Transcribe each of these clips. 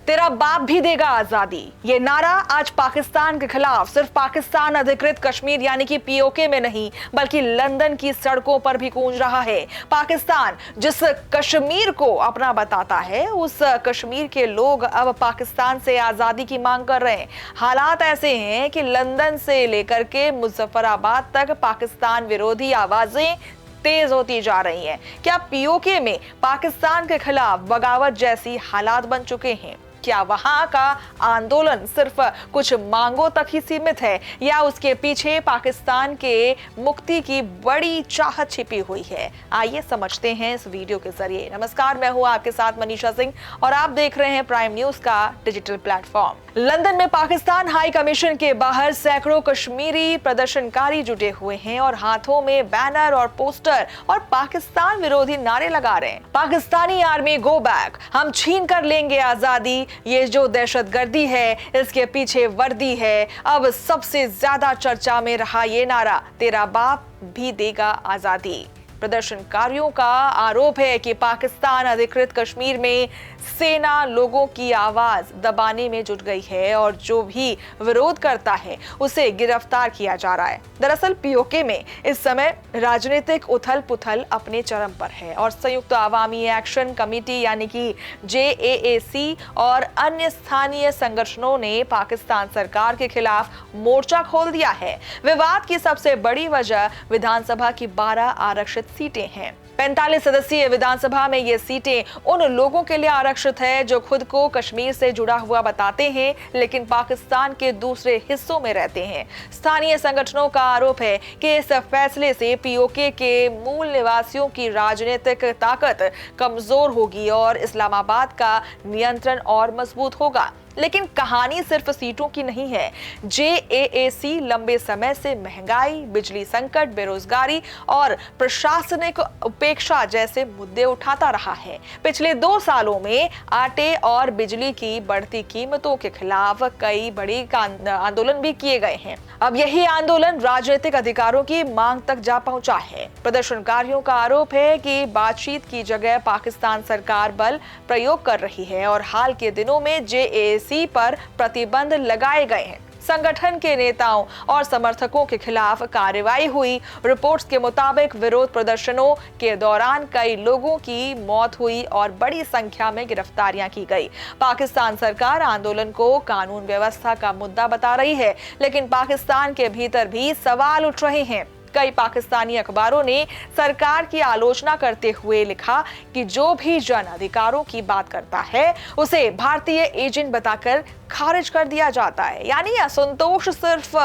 तेरा बाप भी देगा आजादी। ये नारा आज पाकिस्तान के खिलाफ सिर्फ पाकिस्तान अधिकृत कश्मीर यानी कि पीओके में नहीं बल्कि लंदन की सड़कों पर भी गूंज रहा है। पाकिस्तान जिस कश्मीर को अपना बताता है उस कश्मीर के लोग अब पाकिस्तान से आजादी की मांग कर रहे हैं। हालात ऐसे हैं कि लंदन से लेकर के मुजफ्फराबाद तक पाकिस्तान विरोधी आवाजें तेज होती जा रही हैं। क्या पीओके में पाकिस्तान के खिलाफ बगावत जैसी हालात बन चुके हैं? क्या वहां का आंदोलन सिर्फ कुछ मांगों तक ही सीमित है या उसके पीछे पाकिस्तान के मुक्ति की बड़ी चाहत छिपी हुई है? आइए समझते हैं इस वीडियो के जरिए। नमस्कार, मैं हूं आपके साथ मनीषा सिंह और आप देख रहे हैं प्राइम न्यूज का डिजिटल प्लेटफॉर्म। लंदन में पाकिस्तान हाई कमीशन के बाहर सैकड़ों कश्मीरी प्रदर्शनकारी जुटे हुए हैं और हाथों में बैनर और पोस्टर और पाकिस्तान विरोधी नारे लगा रहे हैं। पाकिस्तानी आर्मी गो बैक, हम छीन कर लेंगे आजादी। ये जो दहशतगर्दी है इसके पीछे वर्दी है। अब सबसे ज्यादा चर्चा में रहा ये नारा, तेरा बाप भी देगा आजादी। प्रदर्शनकारियों का आरोप है कि पाकिस्तान अधिकृत कश्मीर में सेना लोगों की आवाज दबाने में जुट गई है और जो भी विरोध करता है उसे गिरफ्तार किया जा रहा है। दरअसल पीओके में इस समय राजनीतिक उथल पुथल अपने चरम पर है और संयुक्त अवामी एक्शन कमेटी यानी कि JAAC और अन्य स्थानीय संगठनों ने पाकिस्तान सरकार के खिलाफ मोर्चा खोल दिया है। विवाद की सबसे बड़ी वजह विधानसभा की 12 आरक्षित सीटें हैं। 45 सदस्यीय विधानसभा में ये सीटें उन लोगों के लिए आरक्षित है जो खुद को कश्मीर से जुड़ा हुआ बताते हैं लेकिन पाकिस्तान के दूसरे हिस्सों में रहते हैं। स्थानीय संगठनों का आरोप है कि इस फैसले से पीओके के मूल निवासियों की राजनीतिक ताकत कमजोर होगी और इस्लामाबाद का नियंत्रण और मजबूत होगा। लेकिन कहानी सिर्फ सीटों की नहीं है। JAAC लंबे समय से महंगाई, बिजली संकट, बेरोजगारी और प्रशासनिक उपेक्षा जैसे मुद्दे उठाता रहा है। पिछले 2 सालों में आटे और बिजली की बढ़ती कीमतों के खिलाफ कई बड़े आंदोलन भी किए गए हैं। अब यही आंदोलन राजनीतिक अधिकारों की मांग तक जा पहुंचा है। प्रदर्शनकारियों का आरोप है कि बातचीत की जगह पाकिस्तान सरकार बल प्रयोग कर रही है और हाल के दिनों में JAAC पर प्रतिबंध लगाए गए हैं। संगठन के नेताओं और समर्थकों के खिलाफ कार्रवाई हुई। रिपोर्ट्स के मुताबिक विरोध प्रदर्शनों के दौरान कई लोगों की मौत हुई और बड़ी संख्या में गिरफ्तारियां की गई। पाकिस्तान सरकार आंदोलन को कानून व्यवस्था का मुद्दा बता रही है लेकिन पाकिस्तान के भीतर भी सवाल उठ रहे हैं। कई पाकिस्तानी अखबारों ने सरकार की आलोचना करते हुए लिखा कि जो भी जन अधिकारों की बात करता है उसे भारतीय एजेंट बताकर खारिज कर दिया जाता है। यानी असंतोष सिर्फ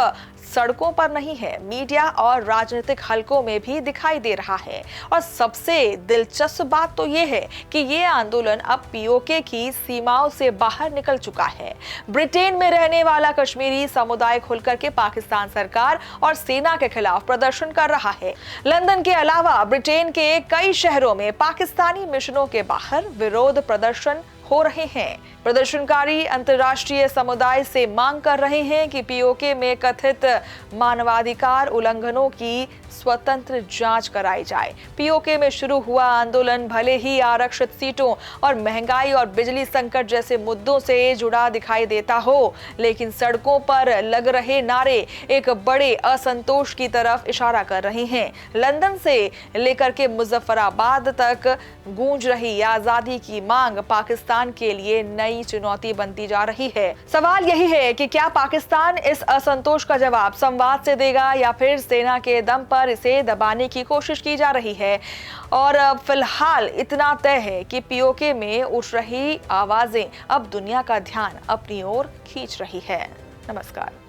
सड़कों पर नहीं है, मीडिया और राजनीतिक हलकों में भी दिखाई दे रहा है। और सबसे दिलचस्प बात तो ये है कि ये आंदोलन अब पीओके की सीमाओं से बाहर निकल चुका है। ब्रिटेन में रहने वाला कश्मीरी समुदाय खुलकर के पाकिस्तान सरकार और सेना के खिलाफ प्रदर्शन कर रहा है। लंदन के अलावा ब्रिटेन के कई शहरों में पाकिस्तानी मिशनों के बाहर विरोध प्रदर्शन हो रहे हैं। प्रदर्शनकारी अंतर्राष्ट्रीय समुदाय से मांग कर रहे हैं कि पीओके में कथित मानवाधिकार उल्लंघनों की स्वतंत्र जांच कराई जाए। पीओके में शुरू हुआ आंदोलन भले ही आरक्षित सीटों और महंगाई और बिजली संकट जैसे मुद्दों से जुड़ा दिखाई देता हो लेकिन सड़कों पर लग रहे नारे एक बड़े असंतोष की तरफ इशारा कर रहे हैं। लंदन से लेकर के मुजफ्फराबाद तक गूंज रही आजादी की मांग पाकिस्तान के लिए नई चुनौती बनती जा रही है। सवाल यही है कि क्या पाकिस्तान इस असंतोष का जवाब संवाद से देगा या फिर सेना के दम पर इसे दबाने की कोशिश की जा रही है। और फिलहाल इतना तय है कि पीओके में उठ रही आवाजें अब दुनिया का ध्यान अपनी ओर खींच रही है। नमस्कार।